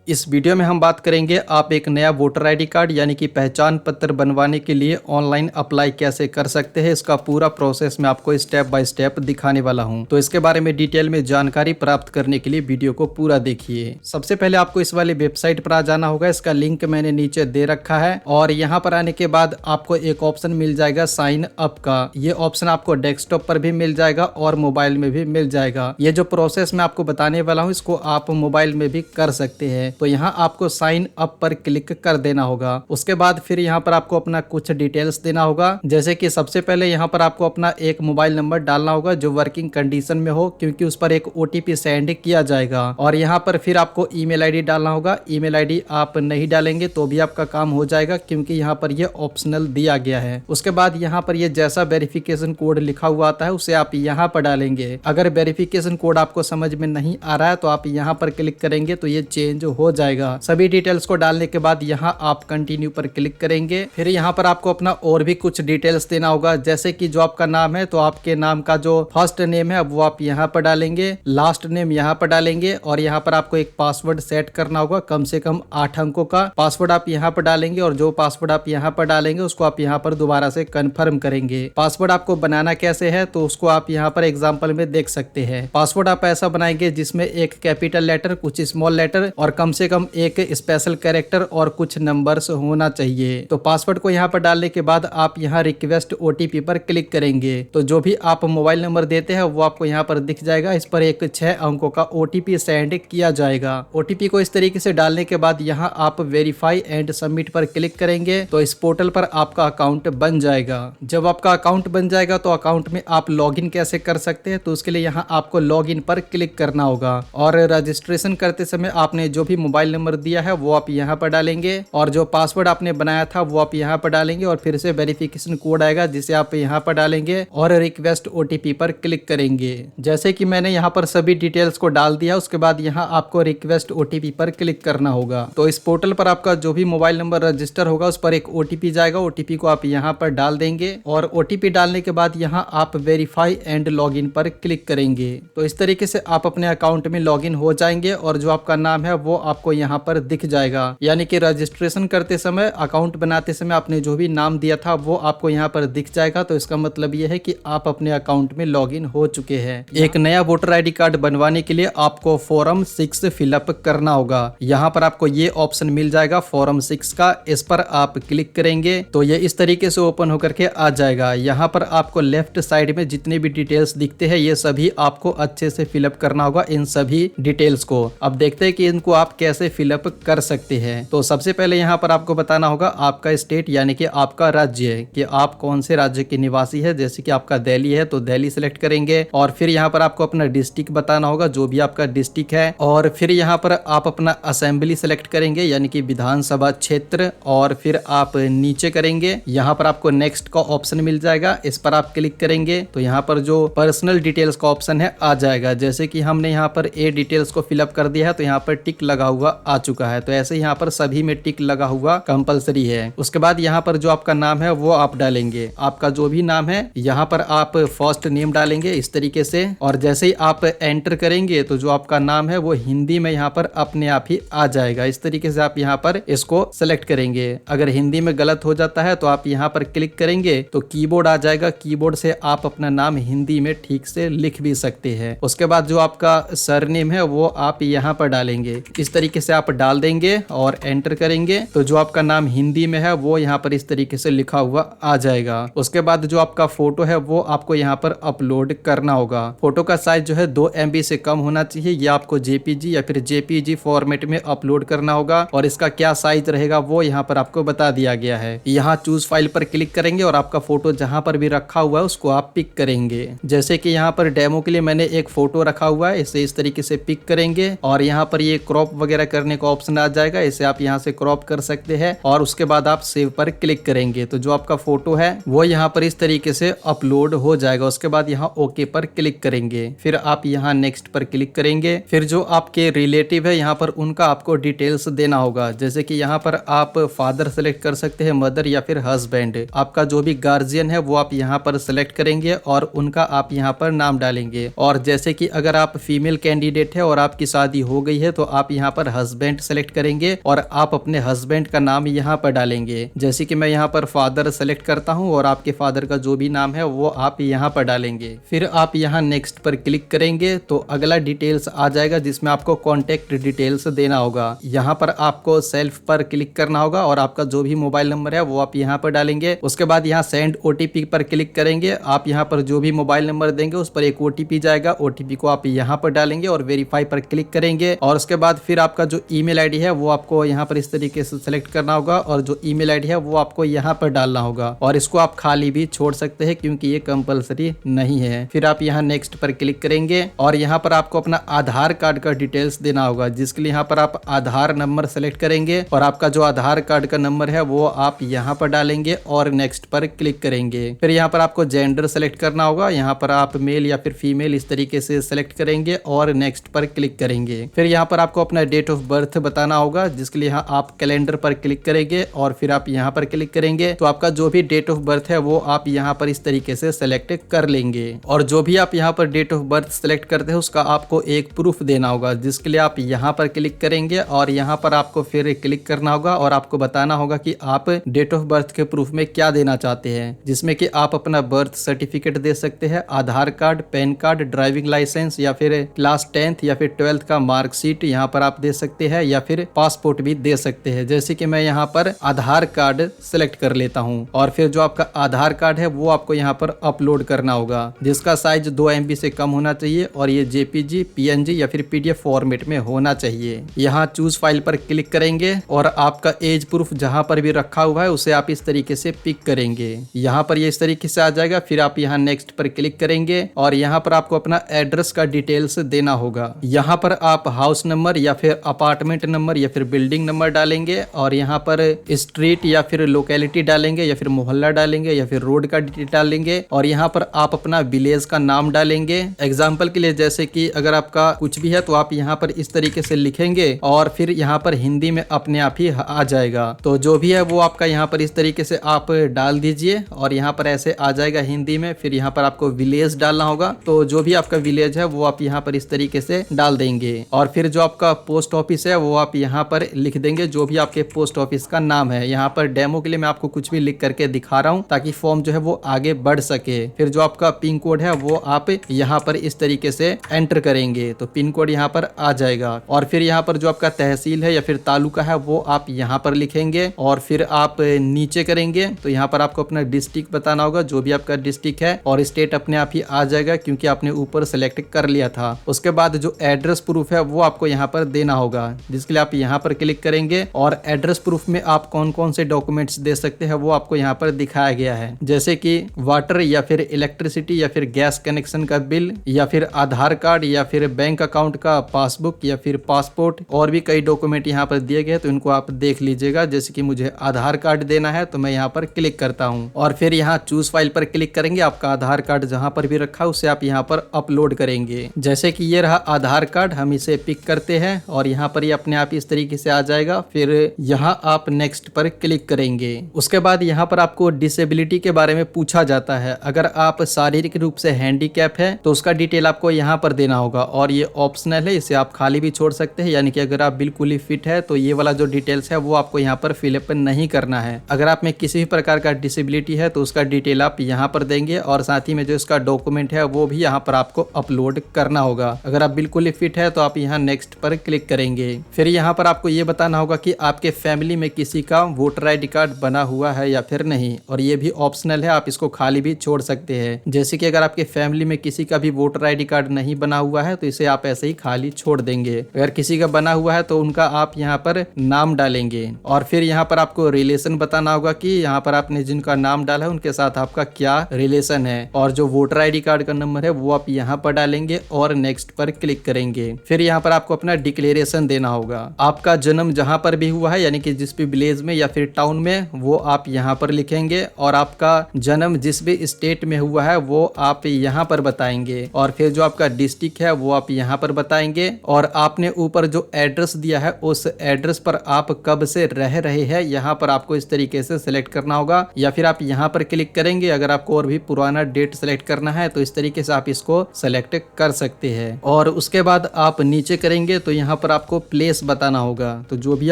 इस वीडियो में हम बात करेंगे आप एक नया वोटर आईडी कार्ड यानी कि पहचान पत्र बनवाने के लिए ऑनलाइन अप्लाई कैसे कर सकते हैं। इसका पूरा प्रोसेस मैं आपको स्टेप बाय स्टेप दिखाने वाला हूं। तो इसके बारे में डिटेल में जानकारी प्राप्त करने के लिए वीडियो को पूरा देखिए। सबसे पहले आपको इस वाली वेबसाइट पर आ जाना होगा। इसका लिंक मैंने नीचे दे रखा है और यहाँ पर आने के बाद आपको एक ऑप्शन मिल जाएगा साइन अप का। ये ऑप्शन आपको डेस्कटॉप पर भी मिल जाएगा और मोबाइल में भी मिल जाएगा। ये जो प्रोसेस मैं आपको बताने वाला हूँ इसको आप मोबाइल में भी कर सकते हैं। तो यहाँ आपको साइन अप पर क्लिक कर देना होगा। उसके बाद फिर यहाँ पर आपको अपना कुछ डिटेल्स देना होगा। जैसे कि सबसे पहले यहाँ पर आपको अपना एक मोबाइल नंबर डालना होगा जो वर्किंग कंडीशन में हो, क्योंकि उस पर एक ओटीपी सेंड किया जाएगा। और यहाँ पर फिर आपको ईमेल आईडी डालना होगा। ईमेल आईडी आप नहीं डालेंगे तो भी आपका काम हो जाएगा, क्योंकि यहाँ पर ये ऑप्शनल दिया गया है। उसके बाद यहाँ पर ये जैसा वेरिफिकेशन कोड लिखा हुआ आता है उसे आप यहाँ पर डालेंगे। अगर वेरिफिकेशन कोड आपको समझ में नहीं आ रहा है तो आप यहाँ पर क्लिक करेंगे तो ये चेंज हो जाएगा। सभी डिटेल्स को डालने के बाद यहाँ आप कंटिन्यू पर क्लिक करेंगे। फिर यहाँ पर आपको अपना और भी कुछ डिटेल्स देना होगा। जैसे कि जो आपका नाम है तो आपके नाम का जो फर्स्ट नेम है वो आप यहाँ पर डालेंगे, लास्ट नेम यहाँ पर डालेंगे और यहाँ पर आपको एक पासवर्ड सेट करना होगा, कम से कम 8 अंकों का पासवर्ड आप यहाँ पर डालेंगे। और जो पासवर्ड आप यहाँ पर डालेंगे उसको आप यहाँ पर दोबारा से कंफर्म करेंगे। पासवर्ड आपको बनाना कैसे है तो उसको आप यहाँ पर एग्जाम्पल में देख सकते हैं। पासवर्ड आप ऐसा बनाएंगे जिसमें एक कैपिटल लेटर, कुछ स्मॉल लेटर और कम से कम एक स्पेशल कैरेक्टर और कुछ नंबर्स होना चाहिए। तो पासवर्ड को यहाँ पर डालने के बाद आप यहाँ रिक्वेस्ट ओटीपी पर क्लिक करेंगे। तो जो भी आप मोबाइल नंबर देते हैं वो आपको यहाँ पर दिख जाएगा। इस पर एक 6 अंकों का ओटीपी सेंड किया जाएगा। ओटीपी को इस तरीके से डालने के बाद यहाँ आप वेरीफाई एंड सबमिट पर क्लिक करेंगे तो इस पोर्टल पर आपका अकाउंट बन जाएगा। जब आपका अकाउंट बन जाएगा तो अकाउंट में आप लॉगिन कैसे कर सकते हैं तो उसके लिए यहाँ आपको लॉगिन पर क्लिक करना होगा। और रजिस्ट्रेशन करते समय आपने जो भी मोबाइल नंबर दिया है वो आप यहाँ पर डालेंगे और जो पासवर्ड आपने बनाया था वो आप यहाँ पर डालेंगे और फिर से वेरिफिकेशन कोड आएगा जिसे आप यहाँ पर डालेंगे और रिक्वेस्ट ओटीपी पर क्लिक करेंगे। जैसे कि मैंने यहाँ पर सभी डिटेल्स को डाल दिया, उसके बाद यहाँ आपको रिक्वेस्ट ओटीपी पर क्लिक करना होगा। तो इस पोर्टल पर आपका जो भी मोबाइल नंबर रजिस्टर होगा उस पर एक ओटीपी जाएगा। ओटीपी को आप यहाँ पर डाल देंगे और ओटीपी डालने के बाद यहाँ आप वेरीफाई एंड लॉगिन पर क्लिक करेंगे। तो इस तरीके से आप अपने अकाउंट में लॉगिन हो जाएंगे और जो आपका नाम है वो आपको यहाँ पर दिख जाएगा। यानी कि रजिस्ट्रेशन करते समय, अकाउंट बनाते समय आपने जो भी नाम दिया था वो आपको यहाँ पर दिख जाएगा। तो इसका मतलब ये है कि आप अपने अकाउंट में लॉगिन हो चुके हैं। एक नया वोटर आईडी कार्ड बनवाने के लिए आपको फॉर्म 6 फिलअप करना होगा। यहाँ पर आपको ये ऑप्शन मिल जाएगा फॉर्म 6 का। इस पर आप क्लिक करेंगे तो ये इस तरीके से ओपन होकर के आ जाएगा। यहाँ पर आपको लेफ्ट साइड में जितने भी डिटेल्स दिखते हैं ये सभी आपको अच्छे से फिलअप करना होगा, इन सभी डिटेल्स को। अब देखते हैं कि इनको आप कैसे फिलअप कर सकते हैं। तो सबसे पहले यहाँ पर आपको बताना होगा आपका स्टेट यानी कि आपका राज्य कि आप कौन से राज्य के निवासी है। जैसे कि आपका दिल्ली है तो दिल्ली सिलेक्ट करेंगे और फिर यहाँ पर आपको अपना डिस्ट्रिक्ट बताना होगा, जो भी आपका डिस्ट्रिक्ट है। और फिर यहाँ पर आप अपना असेंबली सेलेक्ट करेंगे यानी कि विधानसभा क्षेत्र और फिर आप नीचे करेंगे। यहाँ पर आपको नेक्स्ट का ऑप्शन मिल जाएगा, इस पर आप क्लिक करेंगे तो यहाँ पर जो पर्सनल डिटेल्स का ऑप्शन है आ जाएगा। जैसे कि हमने यहाँ पर ए डिटेल्स को फिलअप कर दिया है तो यहाँ पर टिक लगा हुआ आ चुका है। तो ऐसे यहाँ पर सभी में टिक लगा हुआ कंपलसरी है। उसके बाद यहाँ पर जो आपका नाम है वो आप डालेंगे। आपका जो भी नाम है यहाँ पर आप फर्स्ट नेम डालेंगे इस तरीके से। और जैसे ही आप एंटर करेंगे तो जो आपका नाम है वो हिंदी में यहाँ पर अपने आप ही आ जाएगा। इस तरीके से आप यहाँ पर इसको सेलेक्ट करेंगे। अगर हिंदी में गलत हो जाता है तो आप यहाँ पर क्लिक करेंगे तो कीबोर्ड आ जाएगा। कीबोर्ड से आप अपना नाम हिंदी में ठीक से लिख भी सकते हैं। उसके बाद जो आपका सरनेम है वो आप यहाँ पर डालेंगे। इस तरीके से आप डाल देंगे और एंटर करेंगे तो जो आपका नाम हिंदी में है वो यहाँ पर इस तरीके से लिखा हुआ आ जाएगा। उसके बाद जो आपका फोटो है वो आपको यहाँ पर अपलोड करना होगा। फोटो का साइज जो है 2 MB से कम होना चाहिए। ये आपको JPG या फिर JPG फॉर्मेट में अपलोड करना होगा और इसका क्या साइज रहेगा वो यहाँ पर आपको बता दिया गया है। यहाँ चूज फाइल पर क्लिक करेंगे और आपका फोटो जहाँ पर भी रखा हुआ है उसको आप पिक करेंगे। जैसे कि यहाँ पर डेमो के लिए मैंने एक फोटो रखा हुआ है, इसे इस तरीके से पिक करेंगे और यहाँ पर ये क्रॉप वगैरह करने का ऑप्शन आ जाएगा। इसे आप यहाँ से क्रॉप कर सकते हैं और उसके बाद आप सेव पर क्लिक करेंगे तो जो आपका फोटो है वो यहाँ पर इस तरीके से अपलोड हो जाएगा। उसके बाद यहाँ ओके पर क्लिक करेंगे, फिर आप यहाँ नेक्स्ट पर क्लिक करेंगे। फिर जो आपके रिलेटिव है यहाँ पर उनका आपको डिटेल्स देना होगा। जैसे कि यहाँ पर आप फादर सेलेक्ट कर सकते हैं, मदर या फिर हस्बैंड। आपका जो भी गार्जियन है वो आप यहाँ पर सेलेक्ट करेंगे और उनका आप यहाँ पर नाम डालेंगे। और जैसे कि अगर आप फीमेल कैंडिडेट है और आपकी शादी हो गई है तो आप यहाँ पर हस्बैंड सेलेक्ट करेंगे और आप अपने हस्बैंड का नाम यहाँ पर डालेंगे। जैसे कि मैं यहाँ पर फादर सेलेक्ट करता हूँ और आपके फादर का जो भी नाम है वो आप यहाँ पर डालेंगे। फिर आप यहाँ नेक्स्ट पर क्लिक करेंगे तो अगला डिटेल्स आ जाएगा जिसमें आपको कॉन्टेक्ट डिटेल्स देना होगा। यहाँ पर आपको सेल्फ पर क्लिक करना होगा और आपका जो भी मोबाइल नंबर है वो आप यहाँ पर डालेंगे। उसके बाद यहाँ सेंड ओटीपी पर क्लिक करेंगे। आप यहाँ पर जो भी मोबाइल नंबर देंगे उस पर एक ओटीपी जाएगा, ओटीपी को आप यहाँ पर डालेंगे और वेरीफाई पर क्लिक करेंगे। और उसके बाद फिर आपका जो ईमेल आईडी है वो आपको यहाँ पर इस तरीके से सिलेक्ट करना होगा और जो ईमेल आईडी है वो आपको यहाँ पर डालना होगा और इसको आप खाली भी छोड़ सकते हैं क्योंकि ये कंपलसरी नहीं है। फिर आप यहाँ नेक्स्ट पर क्लिक करेंगे और यहाँ पर आपको अपना आधार कार्ड का डिटेल्स देना होगा, जिसके लिए यहाँ पर आप आधार नंबर सेलेक्ट करेंगे और आपका जो आधार कार्ड का नंबर है वो आप यहाँ पर डालेंगे और नेक्स्ट पर क्लिक करेंगे। फिर यहाँ पर आपको जेंडर सेलेक्ट करना होगा, यहाँ पर आप मेल या फिर फीमेल इस तरीके से सेलेक्ट करेंगे और नेक्स्ट पर क्लिक करेंगे। फिर यहाँ पर आपको अपना डेट ऑफ बर्थ बताना होगा, जिसके लिए यहाँ आप कैलेंडर पर क्लिक करेंगे और फिर आप यहाँ पर क्लिक करेंगे तो आपका जो भी डेट ऑफ बर्थ है वो आप यहाँ पर इस तरीके से सेलेक्ट कर लेंगे। और जो भी आप यहाँ पर डेट ऑफ बर्थ सेलेक्ट करते हैं उसका आपको एक प्रूफ देना होगा, जिसके लिए आप यहाँ पर क्लिक करेंगे और यहाँ पर आपको फिर क्लिक करना होगा और आपको बताना होगा कि आप डेट ऑफ बर्थ के प्रूफ में क्या देना चाहते हैं, जिसमें कि आप अपना बर्थ सर्टिफिकेट दे सकते हैं, Aadhaar card, PAN card, driving licence या फिर क्लास 10th या फिर 12th का मार्कशीट यहाँ पर आप दे सकते हैं या फिर पासपोर्ट भी दे सकते हैं। जैसे कि मैं यहाँ पर आधार कार्ड सेलेक्ट कर लेता हूँ और फिर जो आपका आधार कार्ड है वो आपको यहाँ पर अपलोड करना होगा, जिसका साइज 2 MB से कम होना चाहिए और ये JPG, PNG या फिर PDF फॉर्मेट में होना चाहिए। यहाँ चूज फाइल पर क्लिक करेंगे और आपका एज प्रूफ जहाँ पर भी रखा हुआ है उसे आप इस तरीके से पिक करेंगे। यहाँ पर ये इस तरीके से आ जाएगा। फिर आप यहाँ नेक्स्ट पर क्लिक करेंगे और यहाँ पर आपको अपना एड्रेस का डिटेल्स देना होगा। यहाँ पर आप हाउस नंबर या फिर अपार्टमेंट नंबर या फिर बिल्डिंग नंबर डालेंगे और यहाँ पर स्ट्रीट या फिर लोकेलिटी डालेंगे या फिर मोहल्ला डालेंगे या फिर रोड का डिटेल डालेंगे और यहाँ पर आप अपना विलेज का नाम डालेंगे। एग्जाम्पल के लिए जैसे कि अगर आपका कुछ भी है तो आप यहाँ पर इस तरीके से लिखेंगे और फिर यहाँ पर हिंदी में अपने आप ही आ जाएगा। तो जो भी है वो आपका यहाँ पर इस तरीके से आप डाल दीजिए और यहाँ पर ऐसे आ जाएगा हिंदी में। फिर यहाँ पर आपको विलेज डालना होगा, तो जो भी आपका विलेज है वो आप यहाँ पर इस तरीके से डाल देंगे और फिर जो आपका पोस्ट ऑफिस है वो आप यहाँ पर लिख देंगे, जो भी आपके पोस्ट ऑफिस का नाम है। यहाँ पर डेमो के लिए मैं आपको कुछ भी लिख करके दिखा रहा हूँ ताकि फॉर्म जो है वो आगे बढ़ सके। फिर जो आपका पिन कोड है वो आप यहाँ पर इस तरीके से एंटर करेंगे तो पिन कोड यहाँ पर आ जाएगा और फिर यहाँ पर जो आपका तहसील है या फिर तालुका है वो आप यहाँ पर लिखेंगे और फिर आप नीचे करेंगे तो यहाँ पर आपको अपना डिस्ट्रिक्ट बताना होगा, जो भी आपका डिस्ट्रिक्ट है, और स्टेट अपने आप ही आ जाएगा क्योंकि आपने ऊपर सेलेक्ट कर लिया था। उसके बाद जो एड्रेस प्रूफ है वो आपको यहाँ पर देना होगा, जिसके लिए आप यहाँ पर क्लिक करेंगे और एड्रेस प्रूफ में आप कौन कौन से डॉक्यूमेंट्स दे सकते हैं वो आपको यहाँ पर दिखाया गया है, जैसे कि वाटर या फिर इलेक्ट्रिसिटी या फिर गैस कनेक्शन का बिल या फिर आधार कार्ड या फिर बैंक अकाउंट का पासबुक या फिर पासपोर्ट, और भी कई डॉक्यूमेंट यहाँ पर दिए गए तो इनको आप देख लीजिएगा। जैसे कि मुझे आधार कार्ड देना है तो मैं यहाँ पर क्लिक करता हूँ और फिर यहाँ चूज फाइल पर क्लिक करेंगे। आपका आधार कार्ड जहाँ पर भी रखा उसे आप यहाँ पर अपलोड करेंगे। जैसे कि ये रहा आधार कार्ड, हम इसे पिक करते हैं और यहाँ पर ये अपने आप इस तरीके से आ जाएगा। फिर यहाँ आप नेक्स्ट पर क्लिक करेंगे। उसके बाद यहाँ पर आपको डिसेबिलिटी के बारे में पूछा जाता है। अगर आप शारीरिक रूप से हैंडीकैप है तो उसका डिटेल आपको यहाँ पर देना होगा और ये ऑप्शनल है, इसे आप खाली भी छोड़ सकते हैं। यानी कि अगर आप बिल्कुल ही फिट है तो ये वाला जो डिटेल्स है वो आपको यहाँ पर फिलअप नहीं करना है। अगर आप में किसी भी प्रकार का डिसेबिलिटी है तो उसका डिटेल आप यहाँ पर देंगे और साथ ही में जो इसका डॉक्यूमेंट है वो भी यहाँ पर आपको अपलोड करना होगा। अगर आप बिल्कुल ही फिट है तो आप यहाँ नेक्स्ट पर क्लिक करेंगे। फिर यहाँ पर आपको ये बताना होगा कि आपके फैमिली में किसी का वोटर ID कार्ड बना हुआ है या फिर नहीं, और ये भी ऑप्शनल है, आप इसको खाली भी छोड़ सकते हैं। जैसे कि अगर आपके फैमिली में किसी का भी वोटर ID कार्ड नहीं बना हुआ है तो इसे आप ऐसे ही खाली छोड़ देंगे। अगर किसी का बना हुआ है तो उनका आप यहाँ पर नाम डालेंगे और फिर यहाँ पर आपको रिलेशन बताना होगा कि यहाँ पर आपने जिनका नाम डाला है उनके साथ आपका क्या रिलेशन है, और जो वोटर ID कार्ड का नंबर है वो आप यहाँ पर डालेंगे और नेक्स्ट पर क्लिक करेंगे। फिर यहाँ पर आपको अपना डिक्लेरेशन देना होगा। आपका जन्म जहाँ पर भी हुआ है यानी कि जिस भी विलेज में या फिर टाउन में वो आप यहाँ पर लिखेंगे और आपका जन्म जिस भी स्टेट में हुआ है वो आप यहाँ पर बताएंगे और फिर जो आपका डिस्ट्रिक्ट है वो आप यहाँ पर बताएंगे और आपने ऊपर जो एड्रेस दिया है उस एड्रेस पर आप कब से रह रहे हैं यहाँ पर आपको इस तरीके से सिलेक्ट करना होगा, या फिर आप यहाँ पर क्लिक करेंगे। अगर आपको और भी पुराना डेट सेलेक्ट करना है तो इस तरीके से आप इसको सेलेक्ट कर सकते हैं। और उसके बाद आप नीचे करेंगे तो यहाँ पर आपको प्लेस बताना होगा। तो जो भी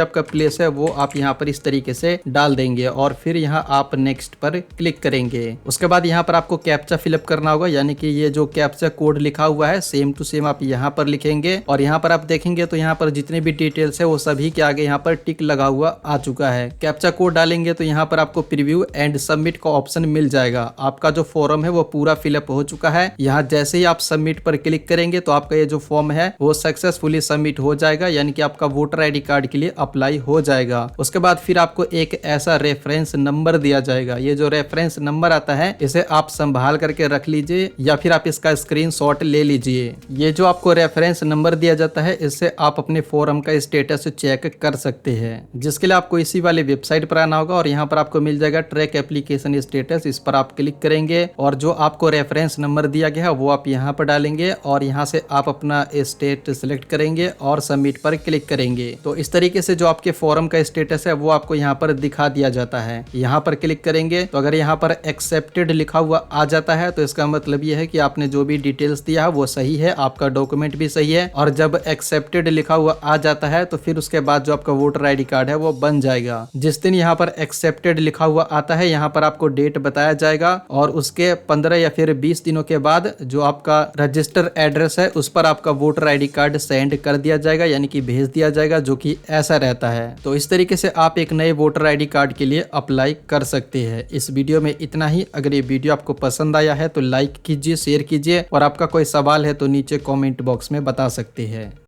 आपका प्लेस है वो आप यहाँ पर इस तरीके से डाल देंगे और फिर यहाँ आप नेक्स्ट पर क्लिक करेंगे। उसके बाद यहाँ पर आपको कैप्चा फिलअप करना होगा, यानी कि ये जो कैप्चा कोड लिखा हुआ है सेम टू सेम आप यहाँ पर लिखेंगे। और यहाँ पर आप देखेंगे तो यहाँ पर जितने भी डिटेल्स है वो सभी के आगे यहाँ पर टिक लगा हुआ आ चुका है। कैप्चा कोड डालेंगे तो यहाँ पर आपको प्रीव्यू एंड सबमिट का ऑप्शन मिल जाएगा। आपका जो फॉर्म है वो पूरा फिलअप हो चुका है। यहाँ जैसे ही आप सबमिट पर क्लिक करेंगे तो आपका ये जो फॉर्म है वो सक्सेसफुली सबमिट हो जाएगा, यानी कि आपका वोटर आईडी कार्ड के लिए अप्लाई हो जाएगा। उसके बाद फिर आपको एक ऐसा रेफरेंस नंबर दिया जाएगा। ये जो रेफरेंस नंबर आता है इसे आप संभाल करके रख लीजिए या फिर आप इसका स्क्रीनशॉट ले लीजिए। ये जो आपको रेफरेंस नंबर दिया जाता है इससे आप अपने फॉर्म का स्टेटस चेक कर सकते हैं, जिसके लिए आपको इसी वाली वेबसाइट पर आना होगा और यहाँ पर आपको मिल जाएगा ट्रैक एप्लीकेशन स्टेटस। इस पर आप क्लिक करेंगे और जो आपको रेफरेंस नंबर दिया गया है वो आप यहाँ पर डालेंगे और यहाँ से आप अपना स्टेट सिलेक्ट करेंगे और सबमिट पर क्लिक करेंगे। तो इस तरीके से जो आपके फॉर्म का स्टेटस है वो आपको यहाँ पर दिखा दिया जाता है। यहाँ पर क्लिक करेंगे तो अगर यहाँ पर एक्सेप्टेड लिखा हुआ आ जाता है तो इसका मतलब ये है कि आपने जो भी डिटेल्स दिया है वो सही है, आपका डॉक्यूमेंट भी सही है। और जब एक्सेप्टेड लिखा हुआ आ जाता है तो फिर उसके बाद जो आपका वोटर आईडी कार्ड है वो बन जाएगा। जिस दिन यहाँ पर एक्सेप्टेड लिखा हुआ आता है यहाँ पर आपको डेट बताया जाएगा और उसके 15 या फिर 20 दिनों के बाद जो आपका रजिस्टर एड्रेस है उस पर आपका वोटर आईडी कार्ड सेंड कर दिया जाएगा, यानी कि भेज दिया जाएगा, जो कि ऐसा रहता है। तो इस तरीके से आप एक नए वोटर आईडी कार्ड के लिए अप्लाई कर सकते हैं। इस वीडियो में इतना ही। अगर ये वीडियो आपको पसंद आया है तो लाइक कीजिए, शेयर कीजिए और आपका कोई सवाल है तो नीचे कमेंट बॉक्स में बता सकते हैं।